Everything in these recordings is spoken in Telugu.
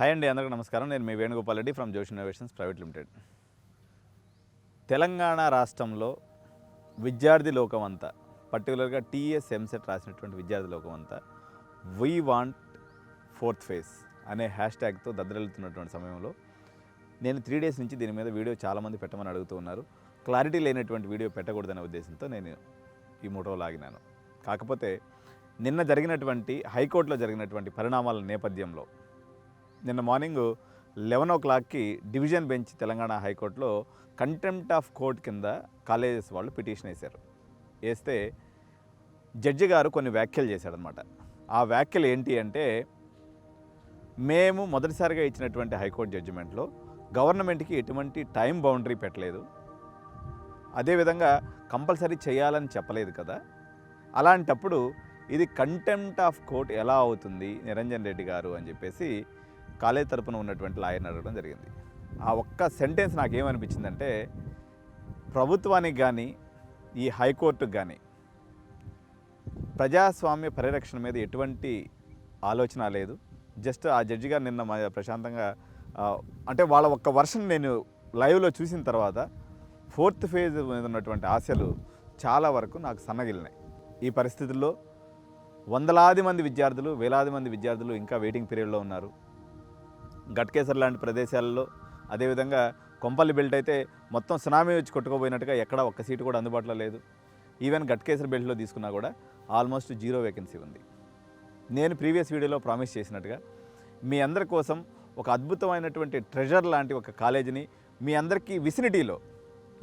హాయ్ అండి, అందరికీ నమస్కారం. నేను మీ వేణుగోపాల్ రెడ్డి ఫ్రమ్ జోష్ ఇన్నోవేషన్స్ ప్రైవేట్ లిమిటెడ్. తెలంగాణ రాష్ట్రంలో విద్యార్థి లోకం అంతా, పర్టికులర్గా టీఎస్ ఎంసెట్ రాసినటువంటి విద్యార్థి లోకం అంతా వీ వాంట్ ఫోర్త్ ఫేజ్ అనే హ్యాష్ ట్యాగ్తో దద్దరెళ్తున్నటువంటి సమయంలో నేను 3 days నుంచి దీని మీద వీడియో చాలామంది పెట్టమని అడుగుతూ ఉన్నారు. క్లారిటీ లేనటువంటి వీడియో పెట్టకూడదనే ఉద్దేశంతో నేను ఈ మూటో లాగినాను. కాకపోతే నిన్న జరిగినటువంటి హైకోర్టులో జరిగినటువంటి పరిణామాల నేపథ్యంలో నిన్న మార్నింగ్ 11 o'clockకి డివిజన్ బెంచ్ తెలంగాణ హైకోర్టులో కంటెంప్ట్ ఆఫ్ కోర్ట్ కింద కాలేజెస్ వాళ్ళు పిటిషన్ వేస్తే జడ్జి గారు కొన్ని వ్యాఖ్యలు చేశాడనమాట. ఆ వ్యాఖ్యలు ఏంటి అంటే, మేము మొదటిసారిగా ఇచ్చినటువంటి హైకోర్టు జడ్జిమెంట్లో గవర్నమెంట్కి ఎటువంటి టైం బౌండరీ పెట్టలేదు, అదేవిధంగా కంపల్సరీ చేయాలని చెప్పలేదు కదా, అలాంటప్పుడు ఇది కంటెంప్ట్ ఆఫ్ కోర్ట్ ఎలా అవుతుంది నిరంజన్ రెడ్డి గారు అని చెప్పేసి కాలేజ్ తరపున ఉన్నటువంటి లాయర్ని అడగడం జరిగింది. ఆ ఒక్క సెంటెన్స్ నాకేమనిపించిందంటే, ప్రభుత్వానికి కానీ ఈ హైకోర్టుకు కానీ ప్రజాస్వామ్య పరిరక్షణ మీద ఎటువంటి ఆలోచన లేదు. జస్ట్ ఆ జడ్జి గారు నిన్న ప్రశాంతంగా అంటే వాళ్ళ ఒక్క వర్షన్ నేను లైవ్లో చూసిన తర్వాత 4th phase మీద ఉన్నటువంటి ఆశలు చాలా వరకు నాకు సన్నగిలినాయి. ఈ పరిస్థితుల్లో వందలాది మంది విద్యార్థులు, వేలాది మంది విద్యార్థులు ఇంకా వెయిటింగ్ పీరియడ్లో ఉన్నారు. గట్కేసర్ లాంటి ప్రదేశాలలో, అదేవిధంగా కొంపల్లి బెల్ట్ అయితే మొత్తం సునామీ వచ్చి కొట్టుకోపోయినట్టుగా ఎక్కడ ఒక్క సీటు కూడా అందుబాటులో లేదు. ఈవెన్ గట్కేసర్ బెల్ట్లో తీసుకున్నా కూడా ఆల్మోస్ట్ 0 వేకెన్సీ ఉంది. నేను ప్రీవియస్ వీడియోలో ప్రామిస్ చేసినట్టుగా మీ అందరి కోసం ఒక అద్భుతమైనటువంటి ట్రెజర్ లాంటి ఒక కాలేజీని మీ అందరికీ విసినిటీలో,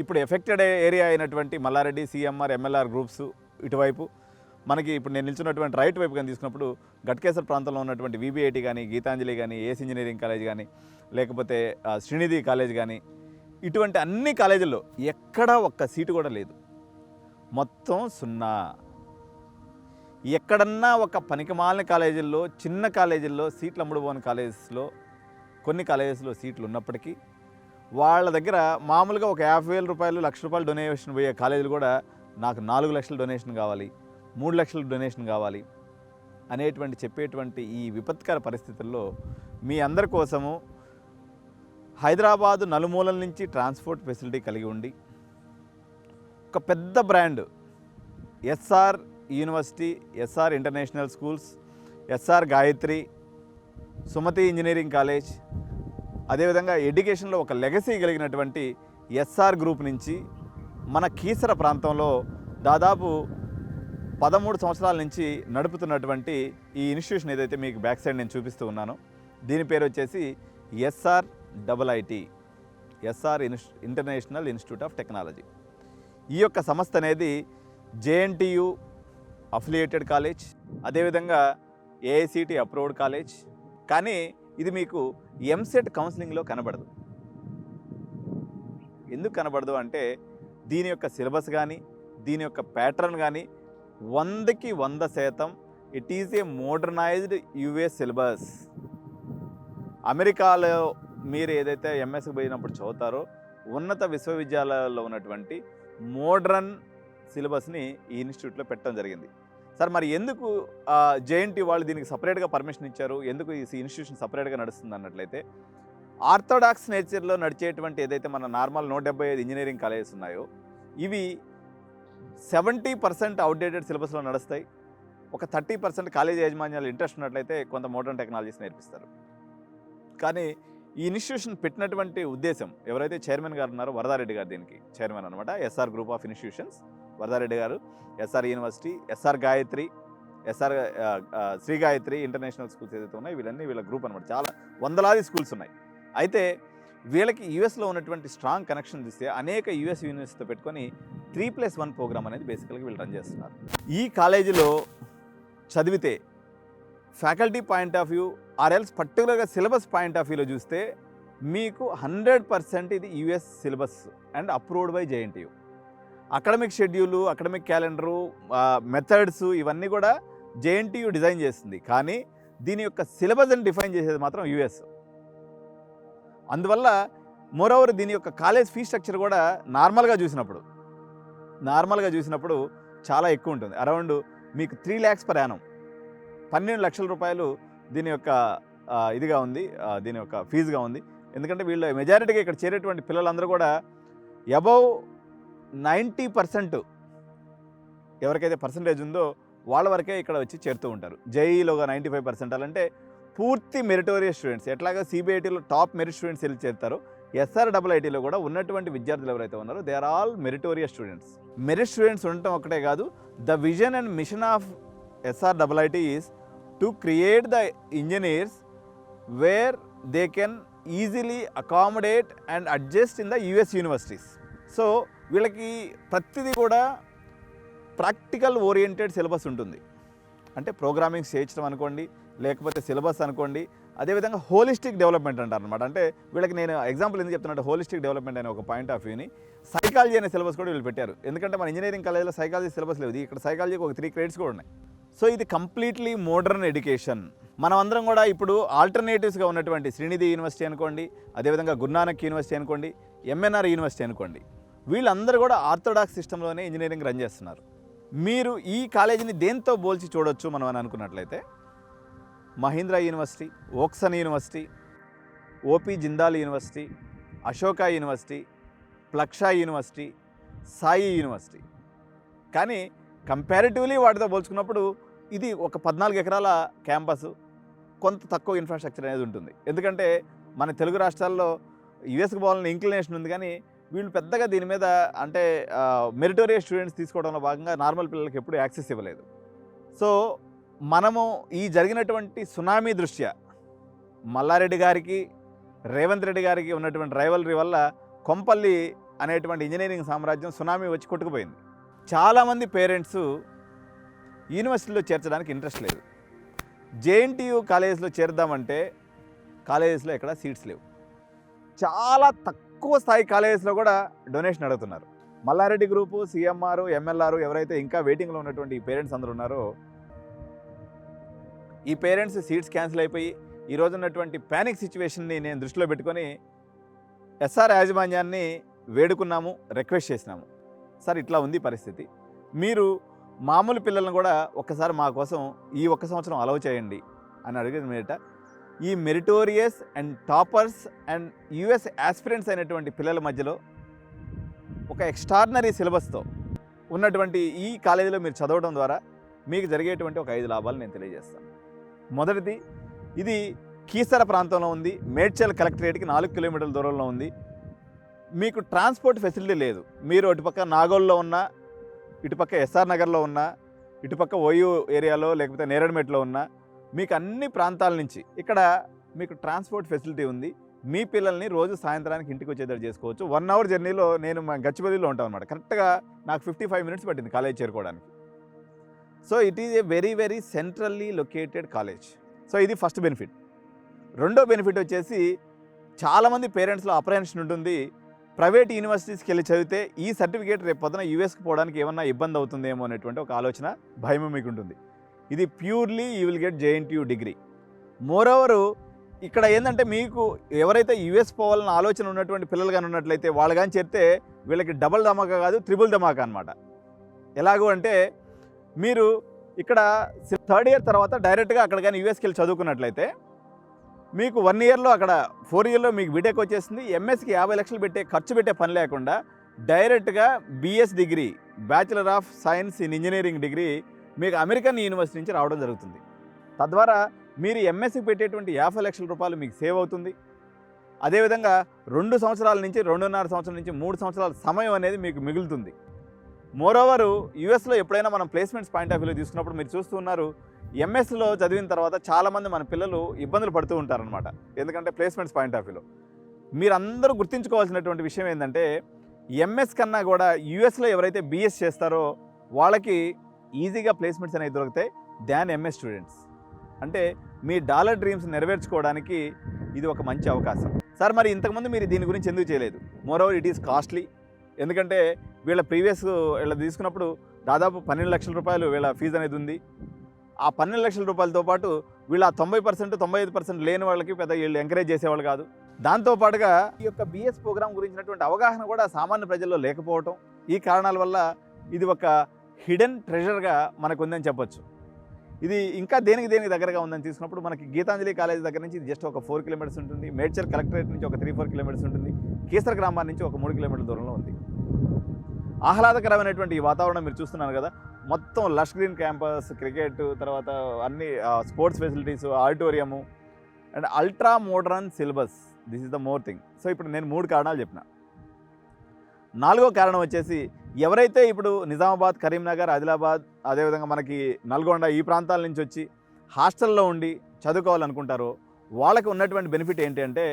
ఇప్పుడు ఎఫెక్టెడ్ ఏరియా అయినటువంటి మల్లారెడ్డి, సిఎంఆర్, ఎంఎల్ఆర్ గ్రూప్స్ ఇటువైపు, మనకి ఇప్పుడు నేను నిల్చున్నటువంటి రైట్ వైపు కానీ తీసుకున్నప్పుడు గట్కేసర్ ప్రాంతంలో ఉన్నటువంటి విబిఐటి కానీ, గీతాంజలి కానీ, ఏఎస్ ఇంజనీరింగ్ కాలేజ్ కానీ, లేకపోతే శ్రీనిధి కాలేజ్ కానీ, ఇటువంటి అన్ని కాలేజీల్లో ఎక్కడా ఒక్క సీటు కూడా లేదు, మొత్తం 0. ఎక్కడన్నా ఒక పనికిమాలిన కాలేజీల్లో, చిన్న కాలేజీల్లో, సీట్లు అమ్ముడుపోని కాలేజెస్లో, కొన్ని కాలేజెస్లో సీట్లు ఉన్నప్పటికీ వాళ్ళ దగ్గర మామూలుగా ఒక 50,000 రూపాయలు, ₹1,00,000 డొనేషన్ పోయే కాలేజీలు కూడా నాకు 4 లక్షల డొనేషన్ కావాలి, 3 లక్షల డొనేషన్ కావాలి అనేటువంటి చెప్పేటువంటి ఈ విపత్కర పరిస్థితుల్లో మీ అందరి కోసము హైదరాబాదు నలుమూలల నుంచి ట్రాన్స్పోర్ట్ ఫెసిలిటీ కలిగి ఉండి ఒక పెద్ద brand SR university, SR international schools, SR Gayatri, Sumathi engineering college, అదేవిధంగా ఎడ్యుకేషన్లో ఒక లెగసీ కలిగినటువంటి ఎస్ఆర్ గ్రూప్ నుంచి మన కీసర ప్రాంతంలో దాదాపు 13 సంవత్సరాల నుంచి నడుపుతున్నటువంటి ఈ ఇన్స్టిట్యూషన్ ఏదైతే మీకు బ్యాక్ సైడ్ నేను చూపిస్తూ ఉన్నానో, దీని పేరు వచ్చేసి SRIIT, SR international institute of technology. ఈ యొక్క సంస్థ అనేది JNTU అఫిలియేటెడ్ కాలేజ్, అదేవిధంగా AICT అప్రూవ్డ్ కాలేజ్. కానీ ఇది మీకు ఎంసెట్ కౌన్సిలింగ్లో కనబడదు. ఎందుకు కనబడదు అంటే, దీని యొక్క సిలబస్ కానీ, దీని యొక్క ప్యాటర్న్ కానీ 100కి 100% it is a modernised US syllabus. అమెరికాలో మీరు ఏదైతే ఎంఎస్కి పోయినప్పుడు చదువుతారో ఉన్నత విశ్వవిద్యాలయాల్లో ఉన్నటువంటి మోడ్రన్ సిలబస్ని ఈ ఇన్స్టిట్యూట్లో పెట్టడం జరిగింది. సార్, మరి ఎందుకు JNT వాళ్ళు దీనికి సపరేట్గా పర్మిషన్ ఇచ్చారు, ఎందుకు ఈ ఇన్స్టిట్యూషన్ సపరేట్గా నడుస్తుంది అన్నట్లయితే, ఆర్థోడాక్స్ నేచర్లో నడిచేటువంటి ఏదైతే మన నార్మల్ 175 ఇంజనీరింగ్ కాలేజెస్ ఉన్నాయో ఇవి 70% అవుట్డేటెడ్ సిలబస్లో నడుస్తాయి. ఒక 30% కాలేజీ యాజమాన్యాలు ఇంట్రెస్ట్ ఉన్నట్లయితే కొంత మోడర్న్ టెక్నాలజీస్ నేర్పిస్తారు. కానీ ఈ ఇన్స్టిట్యూషన్ పెట్టినటువంటి ఉద్దేశం, ఎవరైతే చైర్మన్ గారు ఉన్నారో వరదారెడ్డి గారు దీనికి చైర్మన్ అనమాట, SR group of institutions Varadareddy గారు, SR university, SR Gayatri, SR Sri Gayatri international schools ఏదైతే ఉన్నాయో వీళ్ళన్నీ వీళ్ళ గ్రూప్ అనమాట. చాలా వందలాది స్కూల్స్ ఉన్నాయి. అయితే వీళ్ళకి యూఎస్లో ఉన్నటువంటి స్ట్రాంగ్ కనెక్షన్ చూస్తే అనేక యూఎస్ యూనివర్సిటీతో పెట్టుకొని 3+1 ప్రోగ్రామ్ అనేది బేసికల్గా వీళ్ళు రన్ చేస్తున్నారు. ఈ కాలేజీలో చదివితే ఫ్యాకల్టీ పాయింట్ ఆఫ్ వ్యూ ఆర్ఎల్స్ పర్టికులర్గా సిలబస్ పాయింట్ ఆఫ్ వ్యూలో చూస్తే మీకు 100% ఇది US syllabus and approved by JNTU. Academic schedule, academic calendar, methods ఇవన్నీ కూడా JNTU డిజైన్ చేస్తుంది. కానీ దీని యొక్క సిలబస్ని డిఫైన్ చేసేది మాత్రం యూఎస్. అందువల్ల మోరోవర్ దీని యొక్క కాలేజ్ ఫీ స్ట్రక్చర్ కూడా నార్మల్గా చూసినప్పుడు చాలా ఎక్కువ ఉంటుంది. అరౌండ్ మీకు 3 lakhs per annum, 12 లక్షల రూపాయలు దీని యొక్క ఇదిగా ఉంది, దీని యొక్క ఫీజుగా ఉంది. ఎందుకంటే వీళ్ళు మెజారిటీగా ఇక్కడ చేరేటువంటి పిల్లలందరూ కూడా అబౌవ్ 90% ఎవరికైతే పర్సంటేజ్ ఉందో వాళ్ళ వరకే ఇక్కడ వచ్చి చేరుతూ ఉంటారు. జేఈలోగా 95% అంటే పూర్తి మెరిటోరియస్ స్టూడెంట్స్. ఎట్లాగా సిబిఐటీలో టాప్ మెరిట్ స్టూడెంట్స్ వెళ్ళి చేరుతారో ఎస్ఆర్ఐఐటీలో కూడా ఉన్నటువంటి విద్యార్థులు ఎవరైతే ఉన్నారో they are all meritorious students. Merit students ఉండటం ఒకటే కాదు, the vision and mission of SRIIT is to create the engineers where they can easily accommodate and adjust in the US universities. So వీళ్ళకి ప్రతిదీ కూడా ప్రాక్టికల్ ఓరియంటెడ్ సిలబస్ ఉంటుంది. అంటే ప్రోగ్రామింగ్ చేయించడం అనుకోండి, లేకపోతే సిలబస్ అనుకోండి, అదేవిధంగా హోలిస్టిక్ డెవలప్మెంట్ అంటారు అనమాట. అంటే వీళ్ళకి నేను ఎగ్జాంపుల్ ఎందుకు చెప్తున్నట్టు హోలిస్టిక్ డెవలప్మెంట్ అనే ఒక పాయింట్ ఆఫ్ వ్యూని సైకాలజీ అనే సిలబస్ కూడా వీళ్ళు పెట్టారు. ఎందుకంటే మన ఇంజనీరింగ్ కాలేజ్లో సైకాలజీ సిలబస్ లేదు, ఇక్కడ సైకాలజీకి ఒక 3 క్రెడిట్స్ కూడా ఉన్నాయి. సో ఇది కంప్లీట్లీ మోడర్న్ ఎడ్యుకేషన్. మనం అందరం కూడా ఇప్పుడు ఆల్టర్నేటివ్స్గా ఉన్నటువంటి శ్రీనిధి యూనివర్సిటీ అనుకోండి, అదేవిధంగా గురునానక్ యూనివర్సిటీ అనుకోండి, ఎంఎన్ఆర్ యూనివర్సిటీ అనుకోండి, వీళ్ళందరూ కూడా ఆర్థోడాక్స్ సిస్టంలోనే ఇంజనీరింగ్ రన్ చేస్తున్నారు. మీరు ఈ కాలేజీని దేంతో పోల్చి చూడొచ్చు మనం అని అనుకున్నట్లయితే Mahindra university, Woxsen university, OP Jindal university, Ashoka university, Plaksha university, Sai university. కానీ కంపారిటివ్లీ వాటితో పోల్చుకున్నప్పుడు ఇది ఒక 14 ఎకరాల క్యాంపస్, కొంత తక్కువ ఇన్ఫ్రాస్ట్రక్చర్ అనేది ఉంటుంది. ఎందుకంటే మన తెలుగు రాష్ట్రాల్లో యుఎస్కి పోవాలని ఇంక్లినేషన్ ఉంది, కానీ వీళ్ళు పెద్దగా దీని మీద అంటే మెరిటోరియస్ స్టూడెంట్స్ తీసుకోవడంలో భాగంగా నార్మల్ పిల్లలకి ఎప్పుడు యాక్సెస్ ఇవ్వలేదు. సో మనము ఈ జరిగినటువంటి సునామీ దృష్ట్యా మల్లారెడ్డి గారికి రేవంత్ రెడ్డి గారికి ఉన్నటువంటి రైవలరీ వల్ల కొంపల్లి అనేటువంటి ఇంజనీరింగ్ సామ్రాజ్యం సునామీ వచ్చి కొట్టుకుపోయింది. చాలామంది పేరెంట్స్ యూనివర్సిటీలో చేర్చడానికి ఇంట్రెస్ట్ లేదు. జేఎన్టీయూ కాలేజెస్లో చేరుద్దామంటే కాలేజెస్లో ఎక్కడ సీట్స్ లేవు. చాలా తక్కువ స్థాయి కాలేజెస్లో కూడా డొనేషన్ అడుగుతున్నారు. మల్లారెడ్డి గ్రూపు, సిఎంఆర్, ఎంఎల్ఆర్ ఎవరైతే ఇంకా వెయిటింగ్లో ఉన్నటువంటి ఈ పేరెంట్స్ అందరూ ఉన్నారో ఈ పేరెంట్స్ సీట్స్ క్యాన్సిల్ అయిపోయి ఈరోజు ఉన్నటువంటి ప్యానిక్ సిచ్యువేషన్ని నేను దృష్టిలో పెట్టుకొని ఎస్ఆర్ యాజమాన్యాన్ని వేడుకున్నాము, రిక్వెస్ట్ చేసినాము. సార్ ఇట్లా ఉంది పరిస్థితి, మీరు మామూలు పిల్లలను కూడా ఒక్కసారి మా కోసం ఈ 1 సంవత్సరం అలౌ చేయండి అని అడిగిన మీదట ఈ meritorious and toppers and US aspirants అయినటువంటి పిల్లల మధ్యలో ఒక ఎక్స్ట్రాడినరీ సిలబస్తో ఉన్నటువంటి ఈ కాలేజీలో మీరు చదవడం ద్వారా మీకు జరిగేటువంటి ఒక 5 లాభాలు నేను తెలియజేస్తాను. మొదటిది, ఇది కీసర ప్రాంతంలో ఉంది, మేడ్చల్ కలెక్టరేట్కి 4 కిలోమీటర్ల దూరంలో ఉంది. మీకు ట్రాన్స్పోర్ట్ ఫెసిలిటీ లేదు. మీరు అటుపక్క నాగోల్లో ఉన్నా, ఇటుపక్క ఎస్ఆర్ నగర్లో ఉన్నా, ఇటుపక్క ఓయూ ఏరియాలో లేకపోతే నేరడ్మెట్లో ఉన్నా, మీకు అన్ని ప్రాంతాల నుంచి ఇక్కడ మీకు ట్రాన్స్పోర్ట్ ఫెసిలిటీ ఉంది. మీ పిల్లల్ని రోజు సాయంత్రానికి ఇంటికి వచ్చేటట్టు చేసుకోవచ్చు. 1 అవర్ జర్నీలో నేను మా గచ్చిబౌలిలో ఉంటాను అనమాట. కరెక్ట్గా నాకు 55 మినిట్స్ పట్టింది కాలేజ్ చేరుకోవడానికి. So it is a very very centrally located college. So ఇది ఫస్ట్ బెనిఫిట్. రెండో బెనిఫిట్ వచ్చేసి చాలామంది పేరెంట్స్లో అప్రహెన్షన్ ఉంటుంది, ప్రైవేట్ యూనివర్సిటీస్కి వెళ్ళి చదివితే ఈ సర్టిఫికేట్ రేపు పొద్దున యూఎస్కి పోవడానికి ఏమన్నా ఇబ్బంది అవుతుందేమో అనేటువంటి ఒక ఆలోచన, భయం మీకు ఉంటుంది. ఇది purely you will get JNTU degree. Moreover ఇక్కడ ఏంటంటే మీకు ఎవరైతే యూఎస్ పోవాలన్న ఆలోచన ఉన్నటువంటి పిల్లలు కానీ ఉన్నట్లయితే వాళ్ళు కానీ చేరితే వీళ్ళకి డబుల్ ధమాకా కాదు, త్రిబుల్ ధమాకా అనమాట. ఎలాగో అంటే మీరు ఇక్కడ 3rd ఇయర్ తర్వాత డైరెక్ట్గా అక్కడ కానీ యూఎస్కి వెళ్ళి చదువుకున్నట్లయితే మీకు 1 ఇయర్లో అక్కడ 4 ఇయర్లో మీకు బీటెక్ వచ్చేస్తుంది. ఎంఎస్కి 50 లక్షలు ఖర్చు పెట్టే పని లేకుండా డైరెక్ట్గా BS degree, bachelor of science in engineering degree మీకు అమెరికన్ యూనివర్సిటీ నుంచి రావడం జరుగుతుంది. తద్వారా మీరు ఎంఎస్కి పెట్టేటువంటి 50 లక్షల రూపాయలు మీకు సేవ్ అవుతుంది. అదేవిధంగా 2 సంవత్సరాల నుంచి 2.5 సంవత్సరాల నుంచి 3 సంవత్సరాల సమయం అనేది మీకు మిగులుతుంది. మోరోవరు యూఎస్లో ఎప్పుడైనా మనం ప్లేస్మెంట్స్ పాయింట్ ఆఫ్ వ్యూలో తీసుకున్నప్పుడు మీరు చూస్తున్నారు, ఎంఎస్లో చదివిన తర్వాత చాలామంది మన పిల్లలు ఇబ్బందులు పడుతూ ఉంటారనమాట. ఎందుకంటే ప్లేస్మెంట్స్ పాయింట్ ఆఫ్ వ్యూలో మీరందరూ గుర్తుంచుకోవాల్సినటువంటి విషయం ఏంటంటే ఎంఎస్ కన్నా కూడా యూఎస్లో ఎవరైతే బిఎస్ చేస్తారో వాళ్ళకి ఈజీగా ప్లేస్మెంట్స్ అనేవి దొరుకుతాయి దాన్ ఎంఎస్ స్టూడెంట్స్. అంటే మీ డాలర్ డ్రీమ్స్ నెరవేర్చుకోవడానికి ఇది ఒక మంచి అవకాశం. సార్ మరి ఇంతకుముందు మీరు దీని గురించి ఎందుకు చేయలేదు? Moreover it is costly. ఎందుకంటే వీళ్ళ ప్రీవియస్ వీళ్ళ తీసుకున్నప్పుడు దాదాపు 12 లక్షల రూపాయలు వీళ్ళ ఫీజు అనేది ఉంది. ఆ 12 లక్షల రూపాయలతో పాటు వీళ్ళ 90% 95% లేని వాళ్ళకి పెద్ద వీళ్ళు ఎంకరేజ్ చేసేవాళ్ళు కాదు. దాంతోపాటుగా ఈ యొక్క బిఎస్ ప్రోగ్రామ్ గురించినటువంటి అవగాహన కూడా సామాన్య ప్రజల్లో లేకపోవటం, ఈ కారణాల వల్ల ఇది ఒక హిడెన్ ట్రెజర్గా మనకు ఉందని చెప్పొచ్చు. ఇది ఇంకా దేనికి దగ్గరగా ఉందని తీసుకున్నప్పుడు మనకి గీతాంజలి కాలేజ్ దగ్గర నుంచి ఇది జస్ట్ ఒక 4 కిలోమీటర్స్ ఉంటుంది. మేడ్చల్ కలెక్టరేట్ నుంచి ఒక 3-4 కిలోమీటర్స్ ఉంటుంది. కీసర గ్రామాన్ని నుంచి ఒక 3 కిలోమీటర్ల దూరంలో ఉంది. ఆహ్లాదకరమైనటువంటి ఈ వాతావరణం మీరు చూస్తున్నారు కదా. మొత్తం లష్ గ్రీన్ క్యాంపస్, క్రికెట్, తర్వాత అన్ని sports facilities, auditorium and ultra modern syllabus. This is the more thing. So ఇప్పుడు నేను 3 కారణాలు చెప్పిన. 4వ కారణం వచ్చేసి ఎవరైతే ఇప్పుడు నిజామాబాద్, కరీంనగర్, ఆదిలాబాద్, అదేవిధంగా మనకి నల్గొండ ఈ ప్రాంతాల నుంచి వచ్చి హాస్టల్లో ఉండి చదువుకోవాలనుకుంటారో వాళ్ళకి ఉన్నటువంటి బెనిఫిట్ ఏంటి అంటే,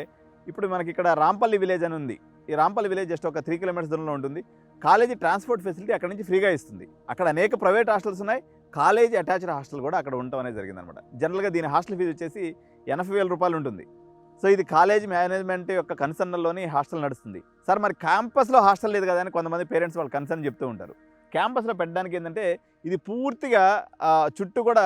ఇప్పుడు మనకి ఇక్కడ రాంపల్లి విలేజ్ అని ఉంది. ఈ రాంపల్లి విలేజ్ జస్ట్ ఒక 3 కిలోమీటర్స్ దూరంలో ఉంటుంది. కాలేజీ ట్రాన్స్పోర్ట్ ఫెసిలిటీ అక్కడ నుంచి ఫ్రీగా ఇస్తుంది. అక్కడ అనేక ప్రైవేట్ హాస్టల్స్ ఉన్నాయి. కాలేజీ అటాచ్డ్ హాస్టల్ కూడా అక్కడ ఉండటం అనేది జరిగిందనమాట. జనరల్గా దీని హాస్టల్ ఫీజు వచ్చేసి 80,000 రూపాయలు ఉంటుంది. సో ఇది కాలేజ్ మేనేజ్మెంట్ యొక్క కన్సర్న్లోని హాస్టల్ నడుస్తుంది. సార్ మరి క్యాంపస్లో హాస్టల్ లేదు కదా అని కొంతమంది పేరెంట్స్ వాళ్ళు కన్సర్న్ చెప్తూ ఉంటారు. క్యాంపస్లో పెట్టడానికి ఏంటంటే ఇది పూర్తిగా చుట్టూ కూడా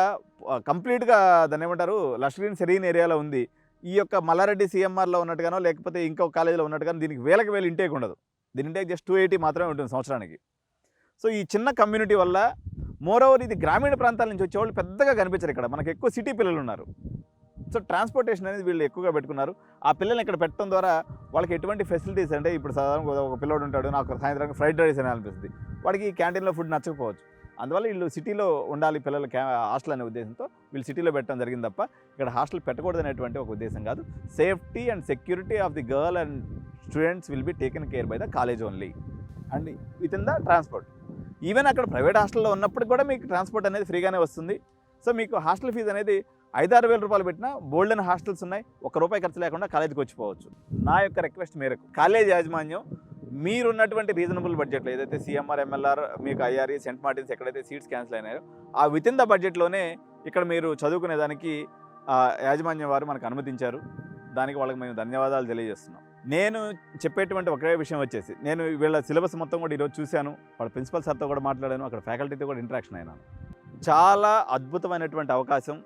కంప్లీట్గా దాన్ని ఏమంటారు లష్ గ్రీన్ సెరీన్ ఏరియాలో ఉంది. ఈ యొక్క మల్లారెడ్డి సిఎంఆర్లో ఉన్నట్టుగానో లేకపోతే ఇంకొక కాలేజీలో ఉన్నట్టుగానో దీనికి వేలకు వేలు ఇంటేక్ ఉండదు. దీని ఇంటేక్ జస్ట్ 280 మాత్రమే ఉంటుంది సంవత్సరానికి. సో ఈ చిన్న కమ్యూనిటీ వల్ల మోరోవర్ ఇది గ్రామీణ ప్రాంతాల నుంచి వచ్చేవాళ్ళు పెద్దగా కనిపించరు. ఇక్కడ మనకు ఎక్కువ సిటీ పిల్లలు ఉన్నారు. సో ట్రాన్స్పోర్టేషన్ అనేది వీళ్ళు ఎక్కువగా పెట్టుకున్నారు. ఆ పిల్లల్ని ఇక్కడ పెట్టడం ద్వారా వాళ్ళకి ఎటువంటి ఫెసిలిటీస్ అంటే ఇప్పుడు సాధారణంగా ఒక పిల్లోడు ఉంటాడు, నాకు సాయంత్రం ఫ్రైడ్ రైస్ అని అనిపిస్తుంది, వాడికి క్యాంటీన్లో ఫుడ్ నచ్చకపోవచ్చు. అందువల్ల వీళ్ళు సిటీలో ఉండాలి పిల్లలు హాస్టల్ అనే ఉద్దేశంతో వీళ్ళు సిటీలో పెట్టడం జరిగింది తప్ప ఇక్కడ హాస్టల్ పెట్టకూడదు అనేటువంటి ఒక ఉద్దేశం కాదు. Safety and security of the girl and students will be taken care bye the college only and with in the transport. Even అక్కడ ప్రైవేట్ హాస్టల్లో ఉన్నప్పుడు కూడా మీకు ట్రాన్స్పోర్ట్ అనేది ఫ్రీగానే వస్తుంది. సో మీకు హాస్టల్ ఫీజు అనేది 5-6 వేల రూపాయలు పెట్టినా బోల్డెన్ హాస్టల్స్ ఉన్నాయి. ₹1 ఖర్చు లేకుండా కాలేజీకి వచ్చిపోవచ్చు. నా యొక్క రిక్వెస్ట్ మేరకు కాలేజ్ యాజమాన్యం మీరున్నటువంటి రీజనబుల్ బడ్జెట్లో ఏదైతే సిఎంఆర్, ఎంఎల్ఆర్, మీకు ఐఆర్ఈ, సెంట్ మార్టిన్స్ ఎక్కడైతే సీట్స్ క్యాన్సిల్ అయినాయో ఆ విత్ ఇన్ ద బడ్జెట్లోనే ఇక్కడ మీరు చదువుకునేదానికి యాజమాన్యం వారు మనకు అనుమతించారు. దానికి వాళ్ళకి మేము ధన్యవాదాలు తెలియజేస్తున్నాం. నేను చెప్పేటువంటి ఒకే విషయం వచ్చేసి నేను వీళ్ళ సిలబస్ మొత్తం కూడా ఈరోజు చూశాను. వాళ్ళ ప్రిన్సిపల్ సార్తో కూడా మాట్లాడాను, అక్కడ ఫ్యాకల్టీతో కూడా ఇంటరాక్షన్ అయినాను. చాలా అద్భుతమైనటువంటి అవకాశం.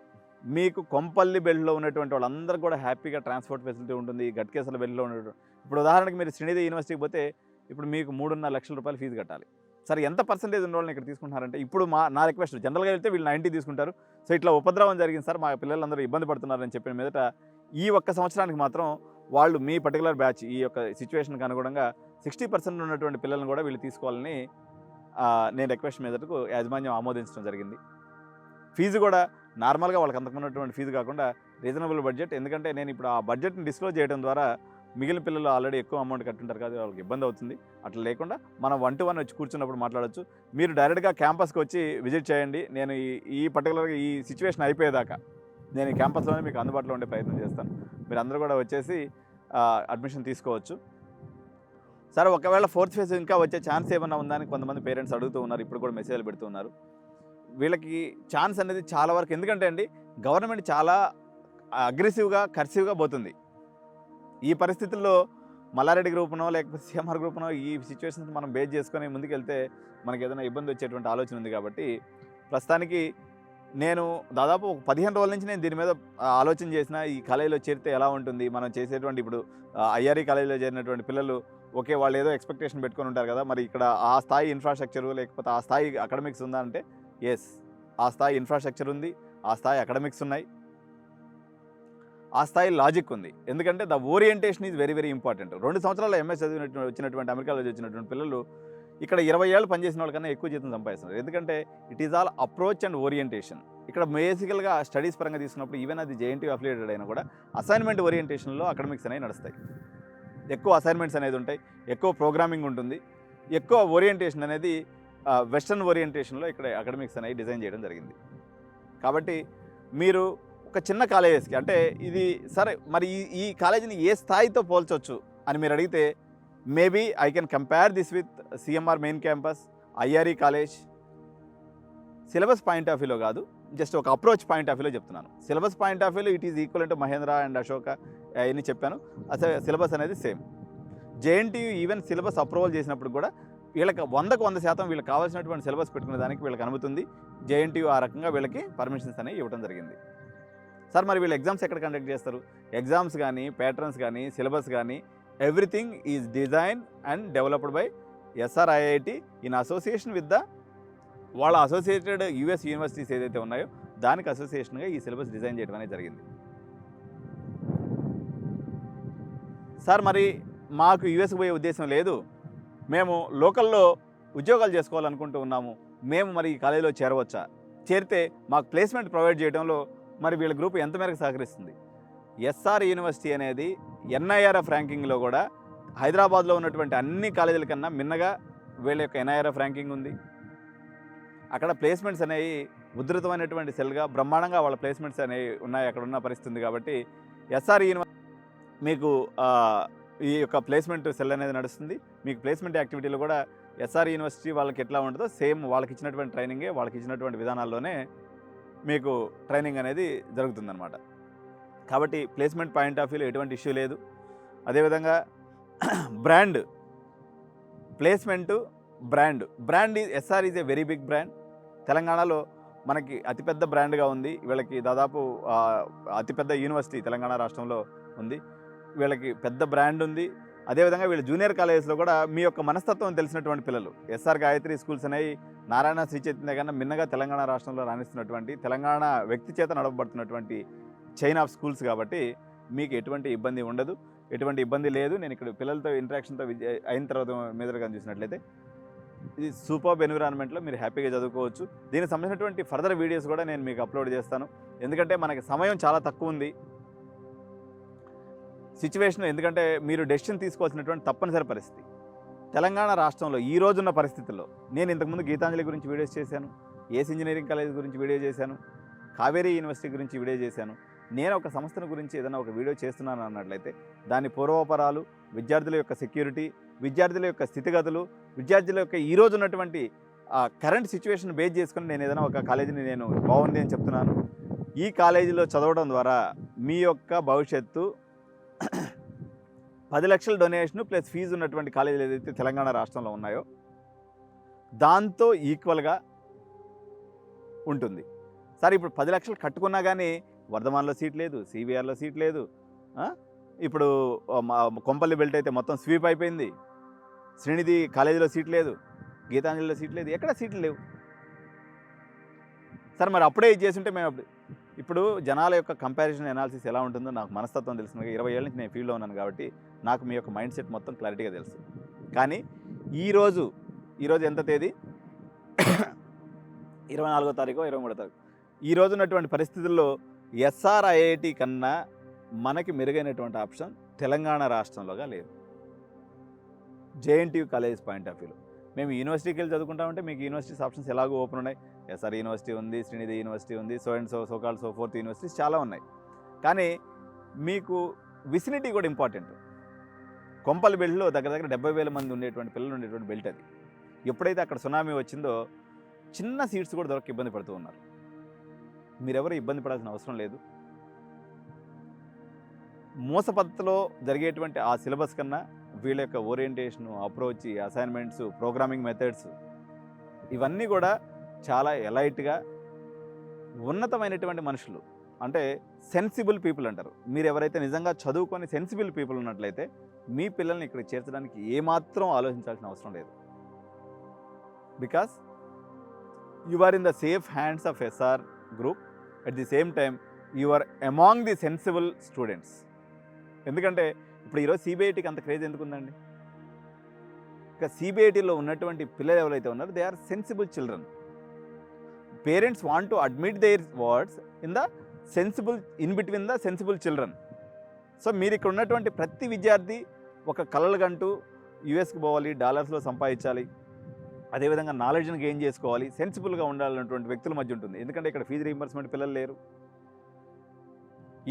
మీకు కొంపల్లి బెల్ట్లో ఉన్నటువంటి వాళ్ళందరూ కూడా హ్యాపీగా ట్రాన్స్పోర్ట్ ఫెసిలిటీ ఉంటుంది. గట్కేసల బెల్ట్లో ఉన్నటువంటి ఇప్పుడు ఉదాహరణకి మీరు శ్రీనిధి యూనివర్సిటీకి పోతే ఇప్పుడు మీకు 3.5 లక్షల రూపాయలు ఫీజు కట్టాలి. సరే ఎంత పర్సెంటేజ్ ఉన్న వాళ్ళని ఇక్కడ తీసుకుంటున్నారంటే ఇప్పుడు నా రిక్వెస్ట్ జనరల్గా వెళ్తే వీళ్ళు 90 తీసుకుంటారు. సో ఇట్లా ఉపద్రవం జరిగింది సార్, మా పిల్లలందరూ ఇబ్బంది పడుతున్నారని చెప్పిన మీదట ఈ ఒక్క సంవత్సరానికి మాత్రం వాళ్ళు మీ పర్టికులర్ బ్యాచ్ ఈ యొక్క సిచ్యువేషన్కి అనుగుణంగా 60% ఉన్నటువంటి పిల్లలను కూడా వీళ్ళు తీసుకోవాలని నేను రిక్వెస్ట్ మీదకు యాజమాన్యం ఆమోదించడం జరిగింది. ఫీజు కూడా నార్మల్గా వాళ్ళకి అంతకున్నటువంటి ఫీజు కాకుండా రీజనబుల్ బడ్జెట్. ఎందుకంటే నేను ఇప్పుడు ఆ బడ్జెట్ని డిస్క్లోజ్ చేయడం ద్వారా మిగిలిన పిల్లలు ఆల్రెడీ ఎక్కువ అమౌంట్ కట్టుంటారు కదా, వాళ్ళకి ఇబ్బంది అవుతుంది. అట్లా లేకుండా మనం 1-to-1 వచ్చి కూర్చున్నప్పుడు మాట్లాడచ్చు. మీరు డైరెక్ట్గా క్యాంపస్కి వచ్చి విజిట్ చేయండి. నేను ఈ పర్టికులర్గా ఈ సిచ్యువేషన్ అయిపోయేదాకా నేను ఈ క్యాంపస్లోనే మీకు అందుబాటులో ఉండే ప్రయత్నం చేస్తాను. మీరు అందరూ కూడా వచ్చేసి అడ్మిషన్ తీసుకోవచ్చు. సరే ఒకవేళ 4th ఫేజ్ ఇంకా వచ్చే ఛాన్స్ ఏమన్నా ఉందా అని కొంతమంది పేరెంట్స్ అడుగుతూ ఉన్నారు. ఇప్పుడు కూడా మెసేజ్లు పెడుతూ ఉన్నారు. వీళ్ళకి ఛాన్స్ అనేది చాలా వరకు, ఎందుకంటే అండి గవర్నమెంట్ చాలా అగ్రెసివ్గా కర్సివ్గా పోతుంది. ఈ పరిస్థితుల్లో మల్లారెడ్డి గ్రూప్నో లేకపోతే సిఎంఆర్ గ్రూప్నో ఈ సిచ్యువేషన్స్ మనం బేస్ చేసుకొని ముందుకెళ్తే మనకి ఏదైనా ఇబ్బంది వచ్చేటువంటి ఆలోచన ఉంది. కాబట్టి ప్రస్తుతానికి నేను దాదాపు 15 రోజుల నుంచి నేను దీని మీద ఆలోచన చేసిన. ఈ కాలేజీలో చేరితే ఎలా ఉంటుంది, మనం చేసేటువంటి ఇప్పుడు ఐఆర్ఈ కాలేజీలో చేరినటువంటి పిల్లలు ఓకే వాళ్ళు ఏదో ఎక్స్పెక్టేషన్ పెట్టుకొని ఉంటారు కదా, మరి ఇక్కడ ఆ స్థాయి ఇన్ఫ్రాస్ట్రక్చరు లేకపోతే ఆ స్థాయి అకాడమిక్స్ ఉందా అంటే ఎస్, ఆ స్థాయి ఇన్ఫ్రాస్ట్రక్చర్ ఉంది, ఆ స్థాయి అకాడమిక్స్ ఉన్నాయి, ఆ స్థాయి లాజిక్ ఉంది. ఎందుకంటే the orientation is very very important. 2 సంవత్సరాలు ఎంఎస్ వచ్చినటువంటి అమెరికాలో వచ్చినటువంటి పిల్లలు ఇక్కడ 20 ఏళ్ళు పనిచేసిన వాళ్ళకన్నా ఎక్కువ జీతం సంపాదిస్తున్నారు. ఎందుకంటే it is all approach and orientation. ఇక్కడ బేసికల్గా స్టడీస్ పరంగా తీసుకున్నప్పుడు ఈవెన్ అది జేఎన్టీయూ అఫిలియేటెడ్ అయినా కూడా అసైన్మెంట్ ఓరియంటేషన్లో అకాడమిక్స్ అనేవి నడుస్తాయి. ఎక్కువ అసైన్మెంట్స్ అనేది ఉంటాయి, ఎక్కువ ప్రోగ్రామింగ్ ఉంటుంది, ఎక్కువ ఓరియంటేషన్ అనేది వెస్ట్రన్ ఓరియంటేషన్లో ఇక్కడ అకాడమిక్స్ అనేవి డిజైన్ చేయడం జరిగింది. కాబట్టి మీరు ఒక చిన్న కాలేజెస్కి అంటే ఇది సరే మరి ఈ కాలేజీని ఏ స్థాయితో పోల్చొచ్చు అని మీరు అడిగితే maybe I can compare this with CMR main campus, IRE college. Syllabus point of వ్యూలో కాదు, జస్ట్ ఒక అప్రోచ్ పాయింట్ ఆఫ్ వ్యూలో చెప్తున్నాను. సిలబస్ పాయింట్ ఆఫ్ వ్యూలో it is equal to Mahendra and Ashoka అవన్నీ చెప్పాను. అసలు సిలబస్ అనేది same. JNTU even syllabus approval చేసినప్పుడు కూడా వీళ్ళకి 100% వీళ్ళకి కావాల్సినటువంటి సిలబస్ పెట్టుకునే దానికి వీళ్ళకి అనుమతి. జేఎన్టీయూ ఆ రకంగా వీళ్ళకి పర్మిషన్స్ అనేవి ఇవ్వడం జరిగింది. సార్ మరి వీళ్ళు ఎగ్జామ్స్ ఎక్కడ కండక్ట్ చేస్తారు? ఎగ్జామ్స్ కానీ ప్యాటర్న్స్ కానీ సిలబస్ కానీ everything is design and developed by SRIIT in association with the వాళ్ళ అసోసియేటెడ్ యూఎస్ యూనివర్సిటీస్ ఏదైతే ఉన్నాయో దానికి అసోసియేషన్గా ఈ సిలబస్ డిజైన్ చేయడం అనేది జరిగింది. సార్ మరి మాకు యూఎస్కి పోయే ఉద్దేశం లేదు, మేము లోకల్లో ఉద్యోగాలు చేసుకోవాలనుకుంటూ ఉన్నాము, మేము మరి ఈ కాలేజీలో చేరవచ్చా, చేరితే మాకు ప్లేస్మెంట్ ప్రొవైడ్ చేయడంలో మరి వీళ్ళ గ్రూప్ ఎంత మేరకు సహకరిస్తుంది? ఎస్ఆర్ యూనివర్సిటీ అనేది ఎన్ఐఆర్ఎఫ్ ర్యాంకింగ్లో కూడా హైదరాబాద్లో ఉన్నటువంటి అన్ని కాలేజీల కన్నా మిన్నగా వీళ్ళ యొక్క ఎన్ఐఆర్ఎఫ్ ర్యాంకింగ్ ఉంది. అక్కడ ప్లేస్మెంట్స్ అనేవి ఉధృతమైనటువంటి సెల్గా బ్రహ్మాండంగా వాళ్ళ ప్లేస్మెంట్స్ అనేవి ఉన్నాయి, అక్కడ ఉన్న పరిస్థితి ఉంది. కాబట్టి ఎస్ఆర్ యూనివర్సిటీ మీకు ఈ యొక్క ప్లేస్మెంట్ సెల్ అనేది నడుస్తుంది. మీకు ప్లేస్మెంట్ యాక్టివిటీలో కూడా ఎస్ఆర్ యూనివర్సిటీ వాళ్ళకి ఎట్లా ఉంటుందో సేమ్ వాళ్ళకి ఇచ్చినటువంటి ట్రైనింగే, వాళ్ళకి ఇచ్చినటువంటి విధానాల్లోనే మీకు ట్రైనింగ్ అనేది జరుగుతుందన్నమాట. కాబట్టి ప్లేస్మెంట్ పాయింట్ ఆఫ్ వ్యూలో ఎటువంటి ఇష్యూ లేదు. అదేవిధంగా brand, placement, brand SR is a very big brand. తెలంగాణలో మనకి అతిపెద్ద బ్రాండ్గా ఉంది. వీళ్ళకి దాదాపు అతిపెద్ద యూనివర్సిటీ తెలంగాణ రాష్ట్రంలో ఉంది, వీళ్ళకి పెద్ద బ్రాండ్ ఉంది. అదేవిధంగా వీళ్ళు జూనియర్ కాలేజెస్లో కూడా మీ యొక్క మనస్తత్వం తెలిసినటువంటి పిల్లలు, ఎస్ఆర్ గాయత్రి స్కూల్స్ అనేవి నారాయణ శ్రీ చైతన్య కన్నా మిన్నగా తెలంగాణ రాష్ట్రంలో రాణిస్తున్నటువంటి, తెలంగాణ వ్యక్తి చేత నడపబడుతున్నటువంటి చైన్ ఆఫ్ స్కూల్స్. కాబట్టి మీకు ఎటువంటి ఇబ్బంది ఉండదు, ఎటువంటి ఇబ్బంది లేదు. నేను ఇక్కడ పిల్లలతో ఇంటరాక్షన్తో అయిన తర్వాత మీదగా చూసినట్లయితే ఇది సూపర్బ్ ఎన్విరాన్మెంట్లో మీరు హ్యాపీగా చదువుకోవచ్చు. దీనికి సంబంధించినటువంటి ఫర్దర్ వీడియోస్ కూడా నేను మీకు అప్లోడ్ చేస్తాను. ఎందుకంటే మనకి సమయం చాలా తక్కువ ఉంది సిచ్యువేషన్. ఎందుకంటే మీరు డెసిషన్ తీసుకోవాల్సినటువంటి తప్పనిసరి పరిస్థితి తెలంగాణ రాష్ట్రంలో ఈ రోజున్న పరిస్థితుల్లో. నేను ఇంతకుముందు గీతాంజలి గురించి వీడియోస్ చేశాను, ఏస్ ఇంజనీరింగ్ కాలేజ్ గురించి వీడియో చేశాను, కావేరీ యూనివర్సిటీ గురించి వీడియో చేశాను. నేను ఒక సంస్థను గురించి ఏదైనా ఒక వీడియో చేస్తున్నాను అన్నట్లయితే దాని పూర్వపరాలు, విద్యార్థుల యొక్క సెక్యూరిటీ, విద్యార్థుల యొక్క స్థితిగతులు, విద్యార్థుల యొక్క ఈ రోజు ఉన్నటువంటి కరెంట్ సిచ్యువేషన్ బేస్ చేసుకుని నేను ఏదైనా ఒక కాలేజీని నేను బాగుంది అని చెప్తున్నాను. ఈ కాలేజీలో చదవడం ద్వారా మీ యొక్క భవిష్యత్తు 10 లక్షల డొనేషన్ ప్లస్ ఫీజు ఉన్నటువంటి కాలేజీలు ఏదైతే తెలంగాణ రాష్ట్రంలో ఉన్నాయో దాంతో ఈక్వల్గా ఉంటుంది. సార్ ఇప్పుడు 10 లక్షలు కట్టుకున్నా కానీ వర్ధమాన్లో సీట్ లేదు, సివిఆర్లో సీట్ లేదు, ఇప్పుడు కొంపల్లి బెల్ట్ అయితే మొత్తం స్వీప్ అయిపోయింది, శ్రీనిధి కాలేజీలో సీట్ లేదు, గీతాంజలిలో సీట్ లేదు, ఎక్కడ సీట్లు లేవు. సార్ మరి అప్పుడే ఇది చేస్తుంటే మేము ఇప్పుడు జనాల యొక్క కంపారిజన్ అనాలిసిస్ ఎలా ఉంటుందో నాకు మనస్తత్వం తెలిసింది. 20 ఏళ్ళ నుంచి నేను ఫీల్డ్లో ఉన్నాను కాబట్టి నాకు మీ యొక్క మైండ్ సెట్ మొత్తం క్లారిటీగా తెలుసు. కానీ ఈరోజు ఎంత తేదీ 24వ తారీఖు 23వ తారీఖు ఈ రోజు ఉన్నటువంటి పరిస్థితుల్లో ఎస్ఆర్ఐఐటి కన్నా మనకి మెరుగైనటువంటి ఆప్షన్ తెలంగాణ రాష్ట్రంలోగా లేదు. జేఎన్టీయూ కాలేజ్ పాయింట్ ఆఫ్ వ్యూలో మేము యూనివర్సిటీకి వెళ్ళి చదువుకుంటామంటే మీకు యూనివర్సిటీస్ ఆప్షన్స్ ఎలాగో ఓపెన్ ఉన్నాయి. ఎస్ఆర్ యూనివర్సిటీ ఉంది, శ్రీనిధి యూనివర్సిటీ ఉంది, so and so-called so fourth universities చాలా ఉన్నాయి. కానీ మీకు విసినిటీ కూడా ఇంపార్టెంట్. కొంపల బెల్ట్లో దగ్గర 70,000 మంది ఉండేటువంటి పిల్లలు ఉండేటువంటి బెల్ట్ అది. ఎప్పుడైతే అక్కడ సునామీ వచ్చిందో చిన్న సీట్స్ కూడా దొరక ఇబ్బంది పడుతూ ఉన్నారు. మీరెవరు ఇబ్బంది పడాల్సిన అవసరం లేదు. మోస పద్ధతిలో జరిగేటువంటి ఆ సిలబస్ కన్నా వీళ్ళ యొక్క orientation, approach, assignments, programming methods ఇవన్నీ కూడా చాలా ఎలైట్గా ఉన్నతమైనటువంటి మనుషులు, అంటే సెన్సిబుల్ పీపుల్ అంటారు. మీరు ఎవరైతే నిజంగా చదువుకొని సెన్సిబుల్ పీపుల్ ఉన్నట్లయితే మీ పిల్లల్ని ఇక్కడ చేర్చడానికి ఏమాత్రం ఆలోచించాల్సిన అవసరం లేదు. Because you are in the safe hands of SR group. At the same time you are among the sensible students. ఎందుకంటే ఇప్పుడు ఈరోజు సిబిఐటీకి అంత క్రేజ్ ఎందుకు ఉందండి? ఇక సిబిఐటీలో ఉన్నటువంటి పిల్లలు ఎవరైతే ఉన్నారో they are sensible children. Parents want to admit their wards in the sensible, in between the sensible children. So మీరు ఇక్కడ ఉన్నటువంటి ప్రతి విద్యార్థి ఒక కలలుగంటూ యూఎస్కి పోవాలి, డాలర్స్లో సంపాదించాలి, అదేవిధంగా నాలెడ్జ్ని గెయిన్ చేసుకోవాలి, సెన్సిబుల్గా ఉండాలన్నటువంటి వ్యక్తుల మధ్య ఉంటుంది. ఎందుకంటే ఇక్కడ ఫీజు రీయింబర్స్మెంట్ పిల్లలు లేరు,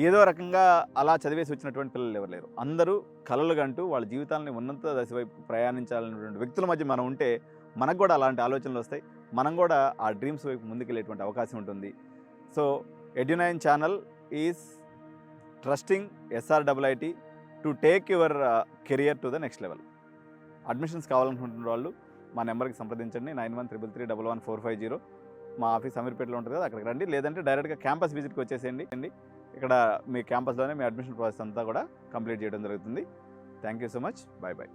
ఏదో రకంగా అలా చదివేసి వచ్చినటువంటి పిల్లలు ఎవరు లేరు. అందరూ కలలుగంటూ వాళ్ళ జీవితాలని ఉన్నత దశ వైపు ప్రయాణించాలనేటువంటి వ్యక్తుల మధ్య మనం ఉంటే మనకు కూడా అలాంటి ఆలోచనలు వస్తాయి, మనం కూడా ఆ డ్రీమ్స్ వైపు ముందుకెళ్ళేటువంటి అవకాశం ఉంటుంది. So Edunine channel is trusting SRIIT to take your career to the next level. Admissions కావాలనుకుంటున్న వాళ్ళు మా నెంబర్కి సంప్రదించండి, 9133311450. మా ఆఫీస్ అమీర్పేటలో ఉంటుంది కదా, అక్కడికి రండి. లేదంటే డైరెక్ట్గా క్యాంపస్ విజిట్కి వచ్చేసేయండి. ఇక్కడ మీ క్యాంపస్లోనే మీ అడ్మిషన్ ప్రాసెస్ అంతా కూడా కంప్లీట్ చేయడం జరుగుతుంది. Thank you so much. Bye bye.